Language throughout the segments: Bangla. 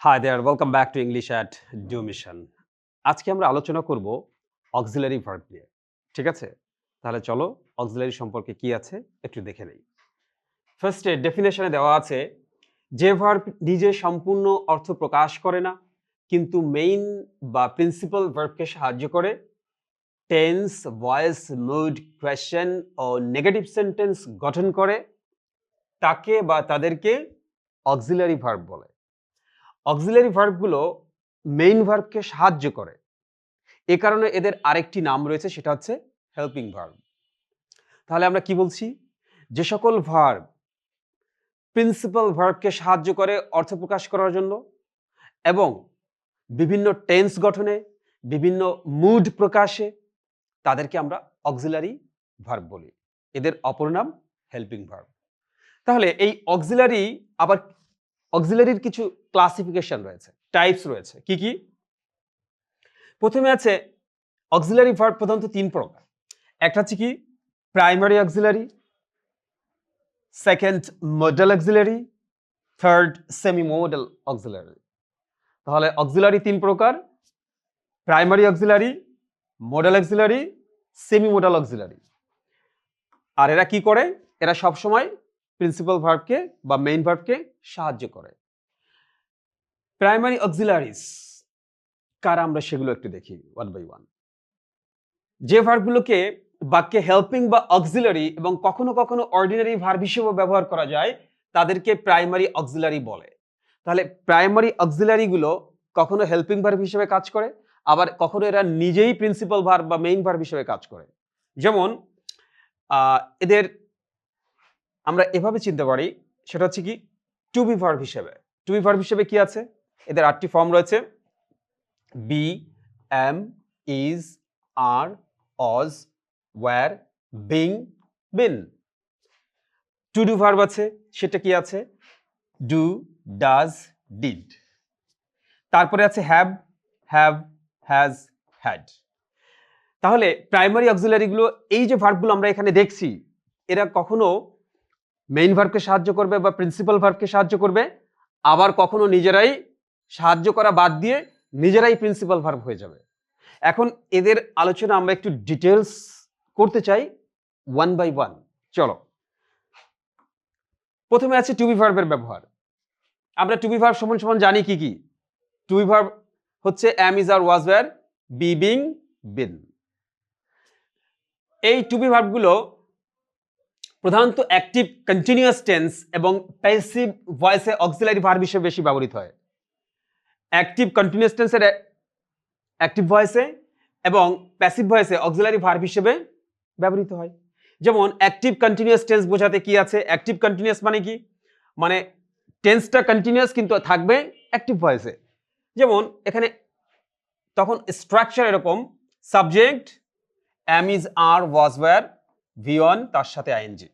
Hi there, welcome back to English at Do Mission. আজকে আমরা আলোচনা করব অক্সিলারি ভার্ব নিয়ে। ঠিক আছে? তাহলে চলো অক্সিলারি সম্পর্কে কি আছে একটু দেখে নেই। ফার্স্টে ডেফিনেশনে দেওয়া আছে যে ভার্ব নিজে সম্পূর্ণ অর্থ প্রকাশ করে না কিন্তু মেইন বা প্রিন্সিপাল ভার্বকে সাহায্য করে টেন্স, ভয়েস, মুড, কোয়েশ্চেন ও নেগেটিভ সেন্টেন্স গঠন করে তাকে বা তাদেরকে অক্সিলারি ভার্ব বলে। অক্সিলারি ভার্বগুলো মেইন ভার্বকে সাহায্য করে। এ কারণে এদের আরেকটি নাম রয়েছে, সেটা হচ্ছে হেল্পিং ভার্ব। তাহলে আমরা কি বলছি? যে সকল ভার্ব প্রিন্সিপাল ভার্বকে সাহায্য করে অর্থ প্রকাশ করার জন্য এবং বিভিন্ন টেন্স গঠনে, বিভিন্ন মুড প্রকাশে, তাদেরকে আমরা অক্সিলারি ভার্ব বলি। এদের অপর নাম হেল্পিং ভার্ব। তাহলে এই অক্সিলারির কিছু ক্লাসিফিকেশন রয়েছে, টাইপস রয়েছে। কি কি? প্রথমে আছে অক্সিলারি ভার্ব প্রধানত তিন প্রকার। একটা হচ্ছে কি primary auxiliary, second modal auxiliary, third semi modal auxiliary. তাহলে অক্সিলারি তিন প্রকার: primary auxiliary, modal auxiliary, semi modal auxiliary. আর এরা কি করে? এরা সবসময় প্রিন্সিপাল ভার্বকে বা মেইন ভার্বকে সাহায্য করে। প্রাইমারি অক্সিলারিজ কারা, আমরা সেগুলো একটু দেখি ওয়ান বাই ওয়ান। যে ভার্বগুলোকে বাক্যে হেল্পিং বা অক্সিলারি এবং কখনো কখনো অর্ডিনারি ভার্ব হিসেবে ব্যবহার করা যায় তাদেরকে প্রাইমারি অক্সিলারি বলে। তাহলে প্রাইমারি অক্সিলারিগুলো কখনো হেল্পিং ভার্ব হিসেবে কাজ করে, আবার কখনো এরা নিজেই প্রিন্সিপাল ভার্ব বা মেইন ভার্ব হিসেবে কাজ করে। যেমন এদের আমরা এভাবে চিনতে পারি, সেটা হচ্ছে কি টু বি ভার্ব হিসেবে। টু বি ভার্ব হিসেবে কি আছে? এদের 8টি ফর্ম রয়েছে: B, M, is, are, was, were, being, been. To do verb আছে, সেটা কি আছে? Do, does, did. তারপরে আছে হ্যাভ, হ্যাভ, হ্যাজ, হ্যাড। তাহলে প্রাইমারি অক্সিলারিগুলো, এই যে ভার্বগুলো আমরা এখানে দেখছি, এরা কখনো মেইন ভার্বকে সাহায্য করবে বা প্রিন্সিপাল ভার্বকে সাহায্য করবে, আবার কখনো নিজেরাই সাহায্য করা বাদ দিয়ে নিজেরাই প্রিন্সিপাল ভার্ব হয়ে যাবে। এখন এদের আলোচনা আমরা একটু ডিটেলস করতে চাই ওয়ান বাই ওয়ান। চলো, প্রথমে আছে টু বি ভার্বের ব্যবহার। আমরা টু বি ভার্ব সমান সমান জানি কি কি? টু বি ভার্ব হচ্ছে am, is, are, was, were, be, being, been. এই টু বি ভার্বগুলো প্রধানত অ্যাক্টিভ কন্টিনিউয়াস টেন্স এবং প্যাসিভ ভয়েসে অক্সিলারি ভার্ব হিসেবে বেশি ব্যবহৃত হয়। অ্যাক্টিভ কন্টিনিউয়াস টেন্সের অ্যাক্টিভ ভয়েসে এবং প্যাসিভ ভয়েসে অক্সিলারি ভার্ব হিসেবে ব্যবহৃত হয়। যেমন অ্যাক্টিভ কন্টিনিউয়াস টেন্স বোঝাতে কি আছে? অ্যাক্টিভ কন্টিনিউয়াস মানে কি? মানে টেন্সটা কন্টিনিউয়াস কিন্তু থাকবে অ্যাক্টিভ ভয়েসে। যেমন এখানে তখন স্ট্রাকচার এরকম: subject am, is, are, was, were, V one তার সাথে ING.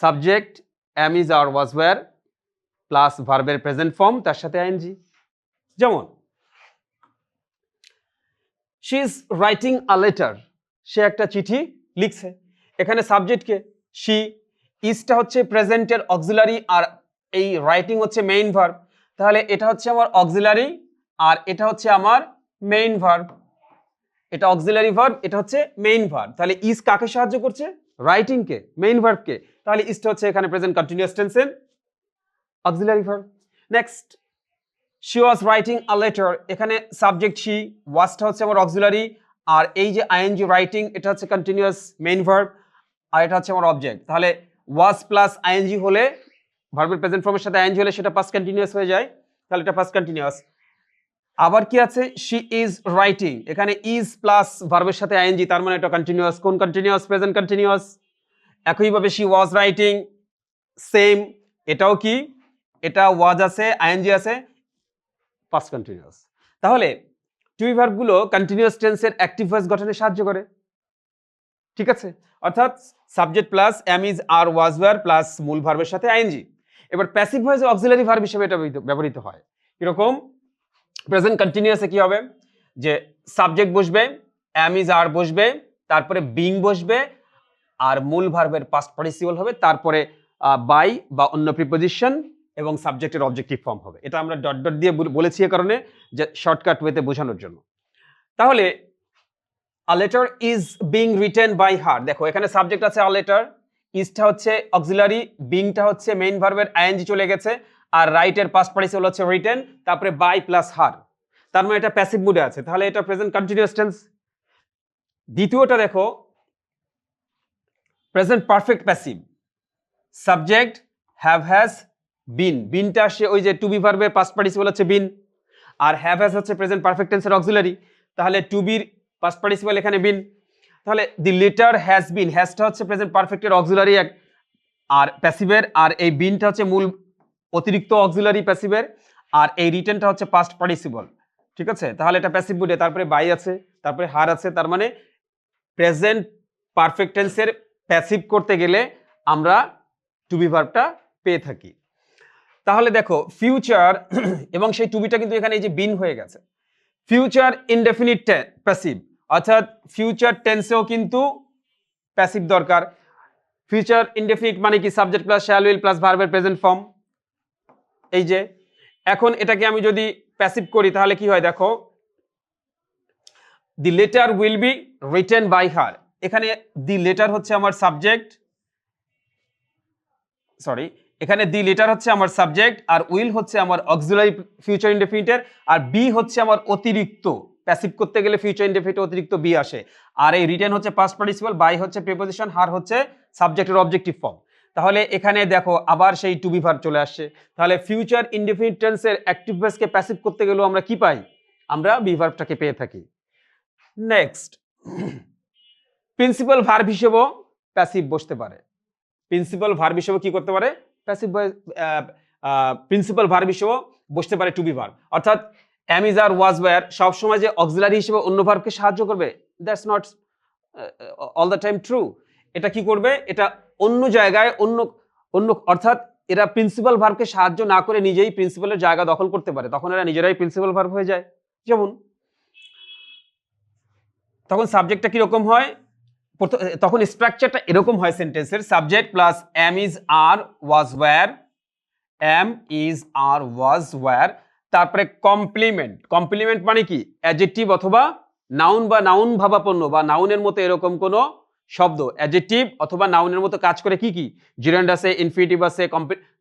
Subject am, is, are, was, were plus ভার্বের প্রেজেন্ট ফর্ম তার সাথে আইএনজি। যেমন she is writing a letter, সে একটা চিঠি লিখছে। এখানে সাবজেক্টকে শি, ইজটা হচ্ছে প্রেজেন্টের অক্সিলারি, আর এই রাইটিং হচ্ছে মেইন ভার্ব। তাহলে এটা হচ্ছে আমার অক্সিলারি আর এটা হচ্ছে আমার মেইন ভার্ব। এটা অক্সিলারি ভার্ব, এটা হচ্ছে মেইন ভার্ব। তাহলে ইজ কাকে সাহায্য করছে? রাইটিংকে, মেইন ভার্বকে। তাহলে ইজটা হচ্ছে এখানে প্রেজেন্ট কন্টিনিউয়াস টেন্সের auxiliary verb. Next, she was writing a letter, এখানে সাবজেক্ট she, ওয়াজটা হচ্ছে আমার অক্সিলারি, আর এই যে আইএনজি রাইটিং এটা হচ্ছে কন্টিনিউয়াস মেইন ভার্ব, আর এটা হচ্ছে আমার অবজেক্ট। তাহলে ওয়াজ প্লাস আইএনজি হলে, ভার্বের প্রেজেন্ট ফর্মের সাথে আইএনজি হলে সেটা পাস্ট কন্টিনিউয়াস হয়ে যায়। তাহলে এটা পাস্ট কন্টিনিউয়াস। আবার কি আছে? she is writing, এখানে is প্লাস ভার্বের সাথে আইএনজি, তার মানে এটা কন্টিনিউয়াস। কোন কন্টিনিউয়াস? Present continuous. একইভাবে she was writing, সেম, এটাও কি? এটা ওয়াজ আছে, আইএনজি আছে, পাস্ট কন্টিনিউয়াস। তাহলে টু বি ভার্বগুলো কন্টিনিউয়াস টেন্সের অ্যাক্টিভ ভয়েস গঠনে সাহায্য করে। ঠিক আছে? অর্থাৎ subject plus am, is, are, was, were plus মূল ভার্বের সাথে আইএনজি। এবার প্যাসিভ ভয়েসে অক্সিলারি ভার্ব হিসেবে এটা ব্যবহৃত হয়। এরকম প্রেজেন্ট কন্টিনিউয়াসে কি হবে? যে সাবজেক্ট বসবে, অ্যাম, ইজ, আর বসবে, তারপরে বিং বসবে, আর মূল ভার্বের পাস্ট পার্টিসিপল হবে, তারপরে বাই বা অন্য প্রিপোজিশন, এবং সাবজেক্টের অবজেক্টিভ ফর্ম হবে। এটা আমরা ডট ডট দিয়ে বলেছি এ কারণে যে শর্টকাট ওয়েতে বোঝানোর জন্য। তাহলে a letter is being written by her, দেখো এখানে সাবজেক্ট আছে a letter, ইজটা হচ্ছে অক্সিলারি, বিংটা হচ্ছে মেইন ভার্বের আইএনজি চলে গেছে, আর রাইটের পাস্ট পার্টিসিপল হচ্ছে রিটেন, তারপরে বাই প্লাস হার, তার মানে এটা প্যাসিভ মুডে আছে, তাহলে এটা প্রেজেন্ট কন্টিনিউয়াস টেন্স। দ্বিতীয়টা দেখো present perfect passive, subject have has been, বিনটা আসে ওই যে টু বি ভার্বের পাস্ট পার্টিসিপল হচ্ছে বিন, আর হ্যাভ হ্যাজ হচ্ছে প্রেজেন্ট পারফেক্ট টেন্সের অক্সিলারি, তাহলে টু বির পাস্ট পার্টিসিপল এখানে বিন, তাহলে দি লেটার হ্যাজ বিন, হ্যাজটা হচ্ছে প্রেজেন্ট পারফেক্টের অক্সিলারি আর প্যাসিভের, আর এই বিনটা হচ্ছে মূল অতিরিক্ত অক্সিলারি প্যাসিভের, আর এই রিটেনটা হচ্ছে পাস্ট পার্টিসিপল, ঠিক আছে। তাহলে এটা প্যাসিভ মুডে, তারপরে বাই আছে, তারপরে হার আছে, তার মানে প্রেজেন্ট পারফেক্ট টেন্সের প্যাসিভ করতে গেলে আমরা টু বি ভার্বটা পেয়ে থাকি। তাহলে দেখো ফিউচার এবং সেই টু বিটা কিন্তু এখানে এই যে বিন হয়ে গেছে, ফিউচার ইনডেফিনিট প্যাসিভ, অর্থাৎ ফিউচার টেন্সেও কিন্তু প্যাসিভ দরকার। ফিউচার ইনডেফিনিট মানে কি subject plus shall will plus ভার্বের প্রেজেন্ট ফর্ম। এই যে এখন এটাকে আমি যদি প্যাসিভ করি তাহলে কি হয় দেখো, the letter will be written by her, এখানে দি লেটার হচ্ছে আমার সাবজেক্ট, সরি এখানে দি লেটার হচ্ছে আমার সাবজেক্ট, আর উইল হচ্ছে আমার অক্সিলারি ফিউচার ইনডেফিনিটের, আর বি হচ্ছে আমার অতিরিক্ত, প্যাসিভ করতে গেলে ফিউচার ইনডেফিনিট অতিরিক্ত বি আসে, আর এই রিটেন হচ্ছে পাস্ট পার্টিসিপল, বাই হচ্ছে প্রিপোজিশন, হার হচ্ছে সাবজেক্টের অবজেক্টিভ ফর্ম। তাহলে এখানে দেখো আবার সেই টু বি ভার্ব চলে আসছে, তাহলে ফিউচার ইনডেফিনিট টেন্সের অ্যাক্টিভ ভয়েসকে প্যাসিভ করতে গেলেও আমরা কি পাই, আমরা বি ভার্বটাকে পেয়ে থাকি। নেক্সট প্রিন্সিপাল ভার্ব হিসেবেও প্যাসিভ বসতে পারে, প্রিন্সিপাল ভার্ব হিসেবে কি করতে পারে, প্যাসিভ প্রিন্সিপাল ভার্ব হিসেবেও বসতে পারে টু বি ভার্ব, অর্থাৎ am is are was were সবসময় যে অক্সিলারি হিসেবে অন্য ভার্বকে সাহায্য করবে, that's not all the time true. এটা কি করবে, এটা অন্য জায়গায় অন্য অন্য অর্থাৎ এরা প্রিন্সিপাল ভার্বকে সাহায্য না করে নিজেই প্রিন্সিপালের জায়গা দখল করতে পারে, তখন এরা নিজেরাই প্রিন্সিপাল ভার্ব হয়ে যায়। যেমন তখন সাবজেক্টটা কিরকম হয়, তখন স্ট্রাকচারটা এরকম হয় সেন্টেন্সের, subject plus am is are was were, am is are was were, তারপরে কমপ্লিমেন্ট, কমপ্লিমেন্ট মানে কি অ্যাডজেক্টিভ অথবা নাউন বা নাউন ভাবাপন্ন বা নাউনের মতো এরকম কোনো শব্দ, অ্যাডজেক্টিভ অথবা নাউনের মতো কাজ করে, কি কি জিরান্ড আছে, ইনফিনিটিভ আছে,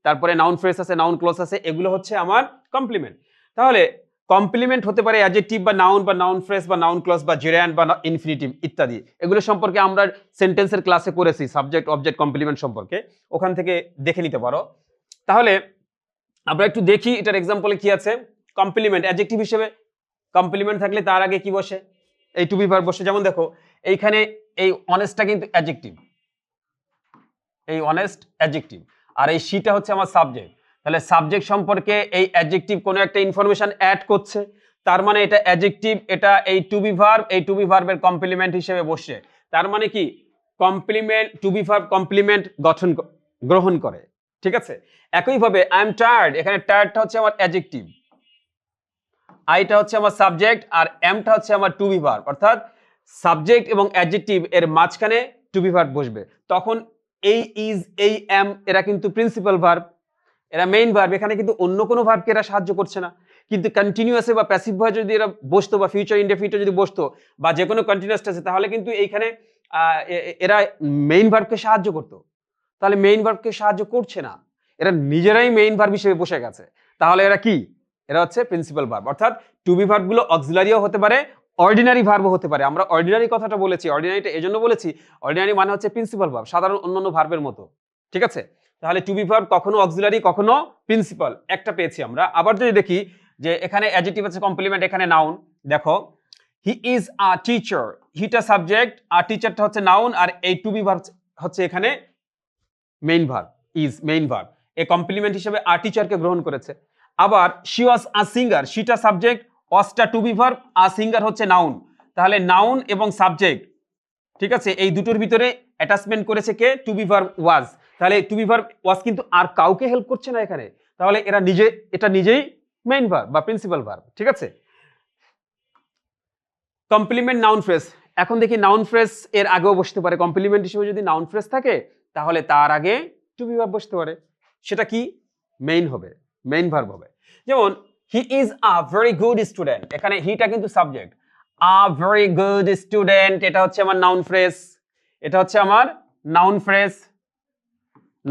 তারপরে নাউন ফ্রেজ আছে, নাউন ক্লজ আছে, এগুলো হচ্ছে আমার কমপ্লিমেন্ট। তাহলে কমপ্লিমেন্ট হতে পারে অ্যাডজেক্টিভ বা নাউন ফ্রেজ বা নাউন ক্লজ বা জিরান্ড বা ইনফিনিটিভ ইত্যাদি, এগুলো সম্পর্কে আমরা সেন্টেন্সের ক্লাসে করেছি সাবজেক্ট অবজেক্ট কমপ্লিমেন্ট সম্পর্কে, ওখান থেকে দেখে নিতে পারো। তাহলে আমরা একটু দেখি এটার এক্সাম্পলে কি আছে। কমপ্লিমেন্ট অ্যাডজেক্টিভ হিসেবে কমপ্লিমেন্ট থাকলে তার আগে কি বসে, এই টু বি ভার্ব বসে। যেমন দেখো এইখানে এই অনেস্টটা কিন্তু অ্যাডজেক্টিভ, এই অনেস্ট অ্যাডজেক্টিভ, আর এই শিটা হচ্ছে আমার সাবজেক্ট, তাহলে সাবজেক্ট সম্পর্কে এই অ্যাডজেক্টিভ কোনো একটা ইনফরমেশন অ্যাড করছে, তার মানে এটা অ্যাডজেক্টিভ, এটা এই টু বি ভার্ব, এই টু বি ভার্বের কমপ্লিমেন্ট হিসেবে বসে, তার মানে কি complement to be verb complement গ্রহণ করে, ঠিক আছে। একইভাবে আই এম টায়ার্ড, এখানে টায়ার্ডটা হচ্ছে আমার অ্যাডজেক্টিভ, আইটা হচ্ছে আমার সাবজেক্ট, আর এমটা হচ্ছে আমার টু বি ভার্ব, অর্থাৎ সাবজেক্ট এবং অ্যাডজেক্টিভ এর মাঝখানে টু বি ভার্ব বসবে, তখন এই ইজ এই এম এরা কিন্তু প্রিন্সিপাল ভার্ব, এরা মেইন ভার্ব, এখানে কিন্তু অন্য কোনো ভার্বকে এরা সাহায্য করছে না। কিন্তু কন্টিনিউয়াসে বা প্যাসিভ ভয়েসে যদি এরা বসতো বা ফিউচার ইনডেফিনিটে যদি বসতো বা যে কোনো কন্টিনিউয়াস টেন্সে, তাহলে কিন্তু এইখানে এরা মেইন ভার্বকে সাহায্য করতো, তাহলে মেইন ভার্বকে সাহায্য করছে না, এরা নিজেরাই মেইন ভার্ব হিসেবে বসে গেছে, তাহলে এরা কি, এরা হচ্ছে প্রিন্সিপাল ভার্ব। অর্থাৎ টু বি ভার্বগুলো অক্সিলারিও হতে পারে, অর্ডিনারি ভার্বও হতে পারে। আমরা অর্ডিনারি কথাটা বলেছি, অর্ডিনারিটা এজন্য বলেছি, অর্ডিনারি মানে হচ্ছে প্রিন্সিপাল ভার্ব, সাধারণ অন্যান্য ভার্বের মতো, ঠিক আছে। তাহলে টু বি ভার্ব কখনো অক্সিলারি কখনো প্রিন্সিপাল, একটা পেয়েছি আমরা। আবার যদি দেখি যে এখানে অ্যাডজেক্টিভ আছে কমপ্লিমেন্ট, এখানে নাউন, দেখো হি ইজ আ টিচার, হিটা সাবজেক্ট আর টিচারটা হচ্ছে নাউন, আর এই টু বি ভার্ব হচ্ছে এখানে main verb, is main verb, এই কমপ্লিমেন্ট হিসেবে আর টিচারকে গ্রহণ করেছে। আবার শি ওয়াজ আ সিঙ্গার, শিটা সাবজেক্ট, ওয়াজটা টু বি ভার্ব, আর সিঙ্গার হচ্ছে নাউন, তাহলে নাউন এবং সাবজেক্ট, ঠিক আছে, এই দুটোর ভিতরে অ্যাটাচমেন্ট করেছে কে, টু বি ভার্ব ওয়াজ, তাহলে টু বি ভার্ব ওয়াজ কিন্তু আর কাউকে হেল্প করছে না এখানে, তাহলে এরা এটা নিজেই মেইন ভার্ব বা প্রিন্সিপাল ভার্ব, ঠিক আছে। কমপ্লিমেন্ট নাউন ফ্রেজ, এখন দেখি নাউন ফ্রেজ এর আগেও বসতে পারে, কমপ্লিমেন্ট হিসেবে যদি নাউন ফ্রেজ থাকে তাহলে তার আগে টু বি ভার্ব বসতে পারে, সেটা কি, মেইন হবে, মেইন ভার্ব হবে। যেমন হি is a very good student, এখানে হিটা কিন্তু subject, a very good student এটা হচ্ছে আমার নাউন ফ্রেজ, এটা হচ্ছে আমার নাউন ফ্রেজ।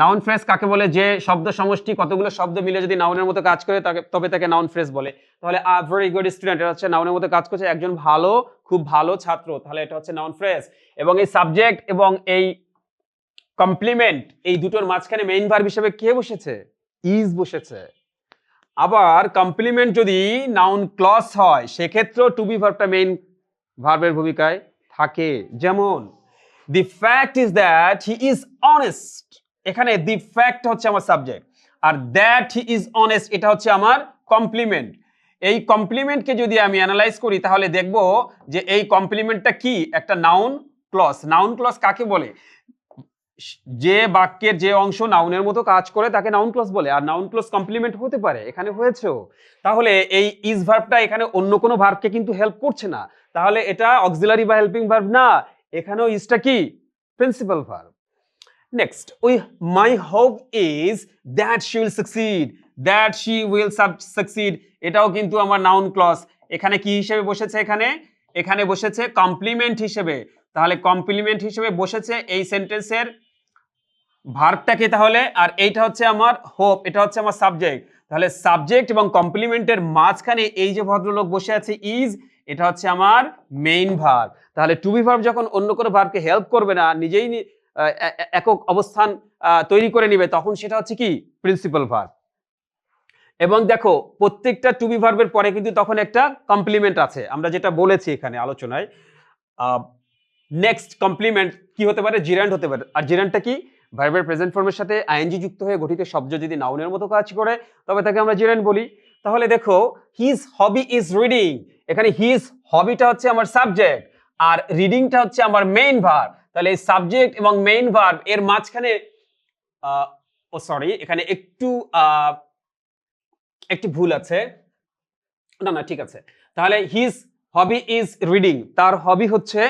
নাউন ফ্রেজ কাকে বলে? যে শব্দ সমষ্টি কতগুলো শব্দ মিলে যদি নাউনের মতো কাজ করে তবে তাকে নাউন ফ্রেজ বলে। তাহলে আ ভেরি গুড স্টুডেন্ট এটা হচ্ছে নাউনের মতো কাজ করছে, একজন ভালো, খুব ভালো ছাত্র, তাহলে এটা হচ্ছে নাউন ফ্রেজ। এবং এই সাবজেক্ট এবং এই কমপ্লিমেন্ট এই দুটোর মাঝখানে মেইন ভার্ব হিসেবে কে বসেছে? ইজ বসেছে। আবার কমপ্লিমেন্ট যদি নাউন ক্লজ হয় সেক্ষেত্রেও টু বি ভার্বটা মেইন ভার্বের ভূমিকায় থাকে। যেমন the fact is that he is honest, এখানে দি ফ্যাক্ট হচ্ছে আমার সাবজেক্ট, আর দ্যাট হি ইজ অনেস্ট এটা হচ্ছে আমার কমপ্লিমেন্ট। এই কমপ্লিমেন্টকে যদি আমি অ্যানালাইজ করি তাহলে দেখব যে এই কমপ্লিমেন্টটা কি? একটা নাউন ক্লজ। নাউন ক্লজ কাকে বলে? যে বাক্যের যে অংশ নাউনের মতো কাজ করে তাকে নাউন ক্লজ বলে, আর নাউন ক্লজ কমপ্লিমেন্ট হতে পারে, এখানে হয়েছেও। তাহলে এই ইজ ভার্বটা এখানে অন্য কোনো ভার্বকে কিন্তু হেল্প করছে না, তাহলে এটা অক্সিলারি বা হেল্পিং ভার্ব না, এখানেও ইজটা কি? Principal verb. Next, my hope is that she will succeed, that she will succeed এটাও কিন্তু আমার নাউন ক্লজ। এখানে কি হিসেবে বসেছে? এখানে বসেছে কমপ্লিমেন্ট হিসেবে। তাহলে কমপ্লিমেন্ট হিসেবে বসেছে এই সেন্টেন্সের ভার্বটাকে, তাহলে আর এইটা হচ্ছে আমার হোপ, এটা হচ্ছে আমার সাবজেক্ট। তাহলে সাবজেক্ট এবং কমপ্লিমেন্টের মাঝখানে এই যে ভদ্রলোক বসে আছে ইজ, এটা হচ্ছে আমার মেইন ভার্ব। তাহলে টু বি ভার্ব যখন অন্য কোনো ভার্বকে হেল্প করবে না, নিজেই একক অবস্থান তৈরি করে নিবে, তখন সেটা হচ্ছে কি? Principal verb. এবং দেখো প্রত্যেকটা টু বি ভার্বের পরে কিন্তু তখন একটা কমপ্লিমেন্ট আছে, আমরা যেটা বলেছি এখানে আলোচনায়। নেক্সট কমপ্লিমেন্ট কি হতে পারে? জিরান্ড হতে পারে। আর জিরান্ডটা কি? ভার্বের প্রেজেন্ট ফর্মের সাথে আইএনজি যুক্ত হয়ে গঠিত শব্দ যদি নাউনের মতো কাজ করে তবে তাকে আমরা জিরান্ড বলি। তাহলে দেখো হিজ হবি ইজ রিডিং, এখানে হিজ হবিটা হচ্ছে আমার সাবজেক্ট আর রিডিংটা হচ্ছে আমার মেইন ভার্ব। তাহলে এই সাবজেক্ট এবং মেইন ভার্ব এর মাঝখানে এখানে একটু ভুল আছে, না ঠিক আছে। তাহলে হিজ হবি ইজ রিডিং, তার হবি হচ্ছে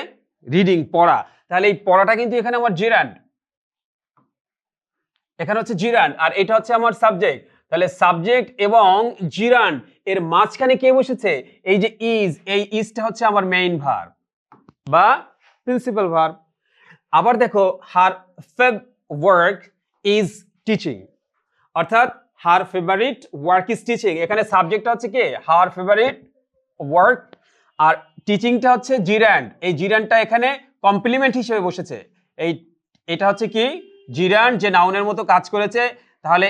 রিডিং, পড়া। তাহলে এই পড়াটা কিন্তু এখানে আমার জিরান্ড, এখানে হচ্ছে জিরান্ড, আর এটা হচ্ছে আমার সাবজেক্ট। তাহলে সাবজেক্ট এবং জিরান্ড এর মাঝখানে কে বসেছে? এই যে ইজ, এই ইজটা হচ্ছে আমার মেইন ভার্ব বা প্রিন্সিপাল ভার্ব। আবার দেখো হার ফেভ ওয়ার্ক ইজ টিচিং, অর্থাৎ হার ফেভারিট ওয়ার্ক ইজ টিচিং, এখানে সাবজেক্টটা হচ্ছে কে? হার ফেভারিট ওয়ার্ক, আর টিচিংটা হচ্ছে জিরান্ড। এই জিরান্ডটা এখানে কমপ্লিমেন্ট হিসেবে বসেছে। এটা হচ্ছে কি? জিরান্ড, যে নাউনের মতো কাজ করেছে। তাহলে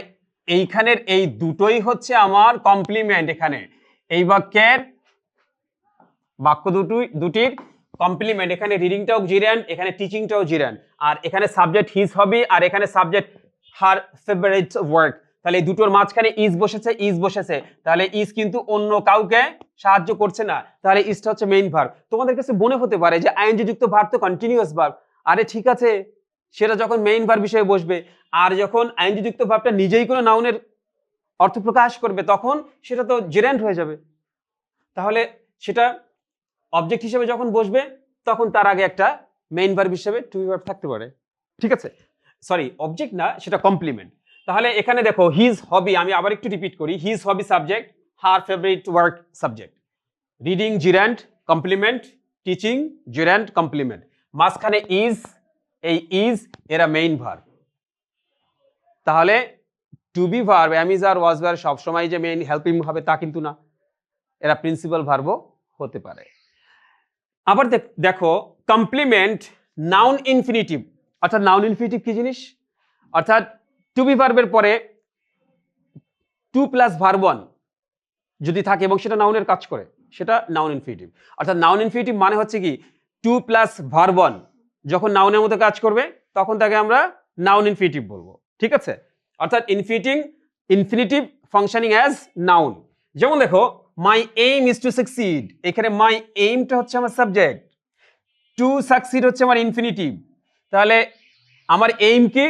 এইখানের এই দুটোই হচ্ছে আমার কমপ্লিমেন্ট। এখানে এই বাক্য দুটির কমপ্লিমেন্ট, এখানে রিডিংটাও জিরান্ড, এখানে টিচিংটাও জিরান্ড, আর এখানে সাবজেক্ট হিজ হবি আর এখানে সাবজেক্ট হার ফেভারিট ওয়ার্ক। তাহলে এই দুটোর মাঝখানে ইজ বসেছে, তাহলে ইজ কিন্তু অন্য কাউকে সাহায্য করছে না, তাহলে ইজটা হচ্ছে মেইন ভার্ব। তোমাদের কাছে মনে হতে পারে যে আইএনজি যুক্ত ভার্ব তো কন্টিনিউয়াস ভার্ব। আরে ঠিক আছে, সেটা যখন মেইন ভার্ব হিসেবে বসবে, আর যখন আইএনজি যুক্ত ভার্বটা নিজেই কোনো নাউনের অর্থ প্রকাশ করবে তখন সেটা তো জেরান্ড হয়ে যাবে। তাহলে সেটা অবজেক্ট হিসেবে যখন বসবে তখন তার আগে একটা মেইন ভার্ব হিসেবে টু বি ভার্ব থাকতে পারে। ঠিক আছে, অবজেক্ট না, সেটা কমপ্লিমেন্ট। তাহলে এখানে দেখো হিজ হবি, আমি আবার একটু রিপিট করি, his hobby subject, her favourite work subject, reading gerund complement, teaching gerund complement, মাঝখানে ইজ, এই ইজ এরা মেইন ভার্ব। তাহলে to be verb, am is are was verb সবসময় যে মেইন হেল্পিং হবে তা কিন্তু না, এরা প্রিন্সিপাল ভার্বও হতে পারে। আবার দেখো কমপ্লিমেন্ট নাউন ইনফিনিটিভ, অর্থাৎ নাউন ইনফিনিটিভ কি জিনিস? অর্থাৎ টু বি ভার্বের পরে টু প্লাস ভার্ব ওয়ান যদি থাকে এবং সেটা নাউনের কাজ করে, সেটা নাউন ইনফিনিটিভ। অর্থাৎ নাউন ইনফিনিটিভ মানে হচ্ছে কি? টু প্লাস ভার্ব ওয়ান যখন নাউনের মতো কাজ করবে তখন তাকে আমরা নাউন ইনফিনিটিভ বলবো। ঠিক আছে, অর্থাৎ ইনফিনিটিভ ফাংশনিং অ্যাজ নাউন। যেমন দেখো my aim is to succeed, এখানে মাই এইমটা হচ্ছে আমার সাবজেক্ট, টু সাকসিড হচ্ছে আমার ইনফিনিটিভ। তাহলে আমার এইম কি?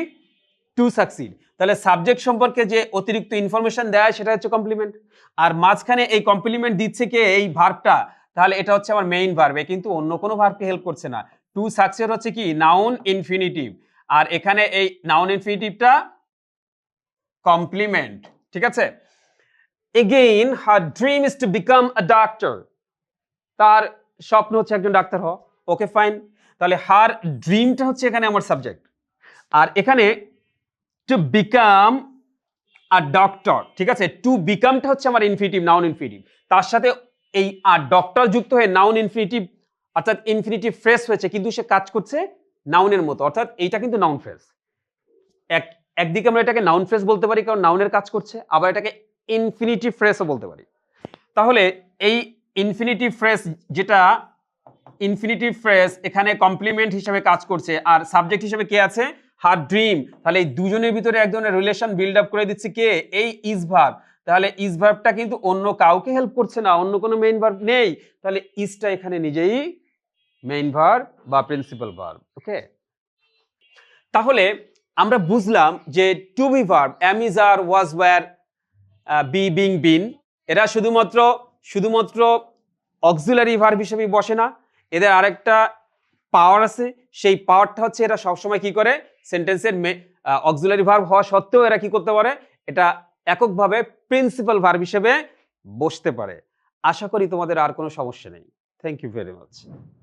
To succeed. তাহলে সাবজেক্ট সম্পর্কে যে অতিরিক্ত ইনফরমেশন দেয় সেটা হচ্ছে কমপ্লিমেন্ট, আর মাঝখানে এই কমপ্লিমেন্ট দিচ্ছে কে? এই ভার্বটা। তাহলে এটা হচ্ছে আমার মেইন ভার্ব, কিন্তু অন্য কোনো ভার্বকে হেল্প করছে না। টু সাকসিড হচ্ছে কি? নাউন ইনফিনিটিভ, আর এখানে এই নাউন ইনফিনিটিভটা কমপ্লিমেন্ট। ঠিক আছে? Again her dream is to become a doctor, তার স্বপ্ন হচ্ছে একজন ডাক্তার হওয়া। ওকে ফাইন, তাহলে হার ড্রিমটা হচ্ছে এখানে আমার সাবজেক্ট, আর এখানে টু বিকাম আ ডক্টর, ঠিক আছে? টু বিকামটা হচ্ছে আমার ইনফিনিটিভ, নাউন ইনফিনিটিভ, তার সাথে এই আর ডক্টর যুক্ত হয়ে নাউন ইনফিনিটিভ, অর্থাৎ ইনফিনিটিভ ফ্রেজ হয়েছে, কিন্তু সে কাজ করছে নাউনের মতো, অর্থাৎ এইটা কিন্তু নাউন ফ্রেজ। একদিকে আমরা এটাকে নাউন ফ্রেজ বলতে পারি কারণ নাউনের কাজ করছে, আবার এটাকে ইনফিনিটিভ ফ্রেজও বলতে পারি। তাহলে এই ইনফিনিটিভ ফ্রেজ, যেটা ইনফিনিটিভ ফ্রেজ এখানে কমপ্লিমেন্ট হিসেবে কাজ করছে, আর সাবজেক্ট হিসেবে কে আছে? হার ড্রিম। তাহলে এই দুজনের ভিতরে এক ধরনের রিলেশন বিল্ড আপ করে দিচ্ছে কে? এই ইজ ভার্ব। তাহলে ইজ ভার্বটা কিন্তু অন্য কাউকে হেল্প করছে না, অন্য কোনো মেইন ভার্ব নেই, তাহলে ইজটা এখানে নিজেই মেইন ভার্ব বা প্রিন্সিপাল ভার্ব। ওকে, তাহলে আমরা বুঝলাম যে to be verb am is are was were be being been, এরা শুধুমাত্র অক্সিলারি ভার্ব হিসেবে বসে না, এদের আরেকটা পাওয়ার আছে। সেই পাওয়ারটা হচ্ছে এরা সবসময় কি করে, সেন্টেন্সের অক্সিলারি ভার্ব হওয়া সত্ত্বেও এরা কি করতে পারে, এটা এককভাবে প্রিন্সিপাল ভার্ব হিসেবে বসতে পারে। আশা করি তোমাদের আর কোনো সমস্যা নেই। Thank you very much.